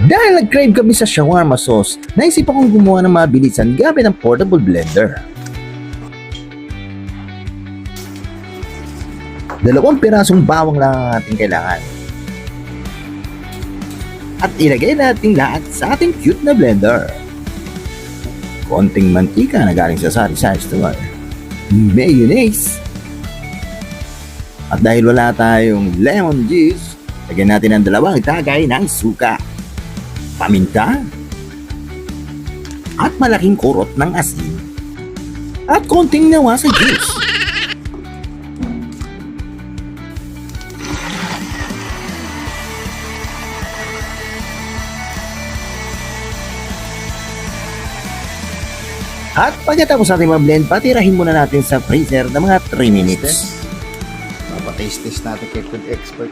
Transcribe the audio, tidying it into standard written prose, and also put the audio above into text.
Dahil nag-crave kami sa shawarma sauce, naisipan kong gumawa ng mabilisan gamit ang portable blender. 2 pirasong bawang lang ang ating kailangan. At ilagay natin lahat sa ating cute na blender. Konting mantika na galing sa sari-sari store. Mayonnaise. At dahil wala tayong lemon juice, lagyan natin ang 2 tagay ng suka, paminta, at malaking kurot ng asin, at konting nawa sa juice. At pagkatapos natin ma-blend, patirahin muna natin sa freezer ng mga 3 minutes. Papataste natin kay food expert.